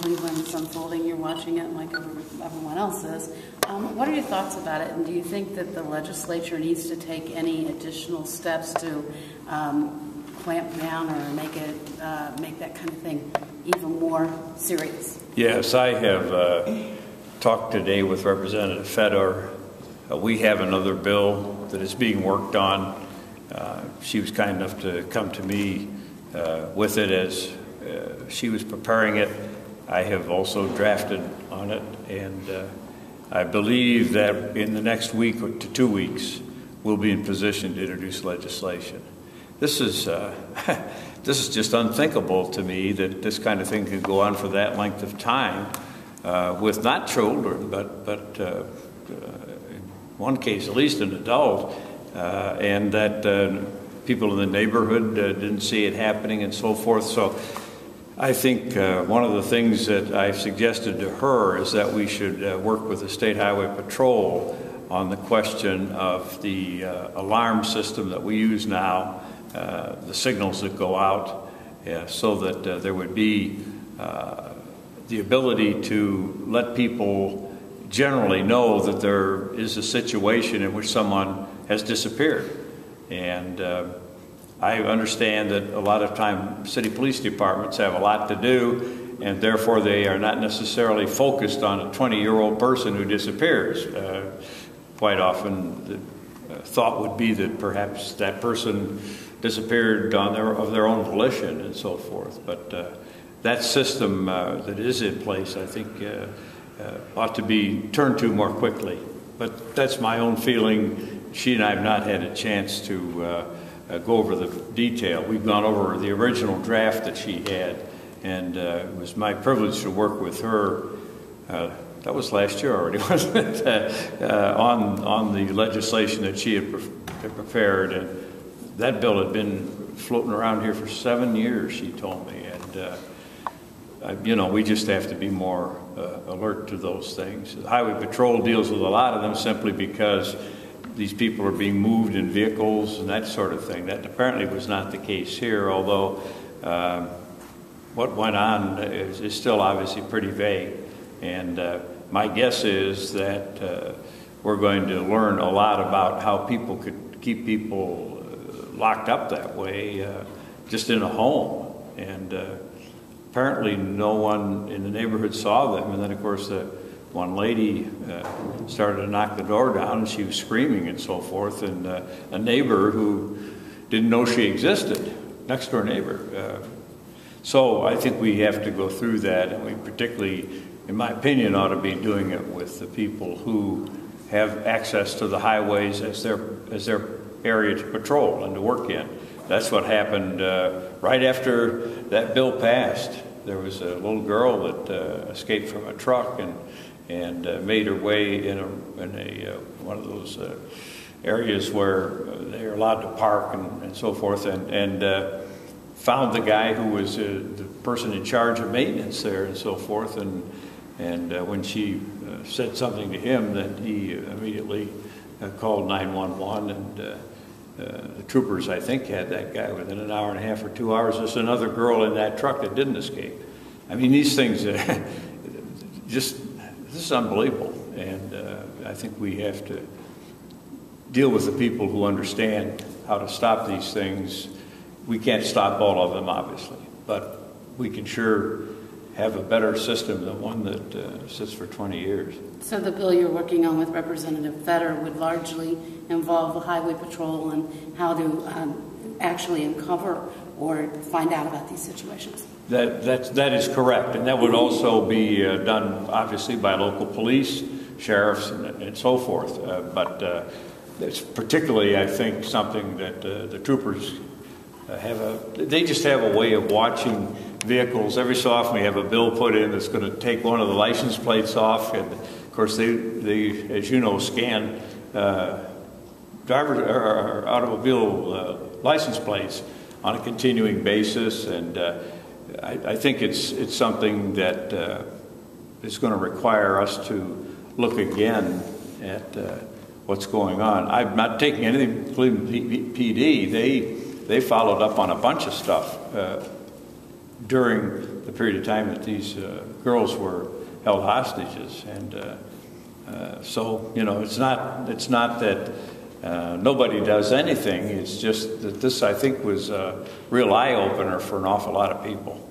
when it's unfolding, you're watching it like everyone else is. What are your thoughts about it, and do you think that the legislature needs to take any additional steps to clamp down or make that kind of thing even more serious? Yes, I have talked today with Representative Fedor. We have another bill that is being worked on. She was kind enough to come to me with it as she was preparing it. I have also drafted on it, and I believe that in the next week to 2 weeks, we'll be in position to introduce legislation. This is just unthinkable to me that this kind of thing can go on for that length of time with not children, but in one case at least an adult, and that people in the neighborhood didn't see it happening and so forth. So I think one of the things that I suggested to her is that we should work with the State Highway Patrol on the question of the alarm system that we use now, the signals that go out, so that there would be the ability to let people generally know that there is a situation in which someone has disappeared. And I understand that a lot of time city police departments have a lot to do, and therefore they are not necessarily focused on a 20-year-old person who disappears. Quite often the thought would be that perhaps that person disappeared of their own volition and so forth. But that system that is in place, I think, ought to be turned to more quickly. But that's my own feeling. She and I have not had a chance to go over the detail. We've gone over the original draft that she had, and it was my privilege to work with her. That was last year already, wasn't it? On the legislation that she had prepared, and that bill had been floating around here for 7 years, she told me, and you know, we just have to be more alert to those things. The Highway Patrol deals with a lot of them simply because these people are being moved in vehicles and that sort of thing. That apparently was not the case here, although what went on is still obviously pretty vague. And my guess is that we're going to learn a lot about how people could keep people locked up that way, just in a home. And apparently no one in the neighborhood saw them. And then, of course, one lady started to knock the door down, and she was screaming and so forth. And a neighbor who didn't know she existed, next door neighbor. So I think we have to go through that, and we particularly, in my opinion, ought to be doing it with the people who have access to the highways as their area to patrol and to work in. That's what happened right after that bill passed. There was a little girl that escaped from a truck and made her way in one of those areas where they're allowed to park and so forth, and found the guy who was the person in charge of maintenance there and so forth, and when she said something to him, then he immediately called 911, and the troopers, I think, had that guy within an hour and a half or 2 hours. There's another girl in that truck that didn't escape. I mean, these things, this is unbelievable, and I think we have to deal with the people who understand how to stop these things. We can't stop all of them, obviously, but we can sure have a better system than one that sits for 20 years. So the bill you're working on with Representative Fedor would largely involve the Highway Patrol and how to actually uncover or find out about these situations? That is correct, and that would also be done, obviously, by local police, sheriffs, and so forth. But it's particularly, I think, something that the troopers they just have a way of watching vehicles. Every so often we have a bill put in that's going to take one of the license plates off, and of course they as you know, scan driver or automobile license plates on a continuing basis, and I think it's something that is going to require us to look again at what's going on. I'm not taking anything from Cleveland PD. They followed up on a bunch of stuff during the period of time that these girls were held hostages. And so, you know, it's not that nobody does anything. It's just that this, I think, was a real eye-opener for an awful lot of people.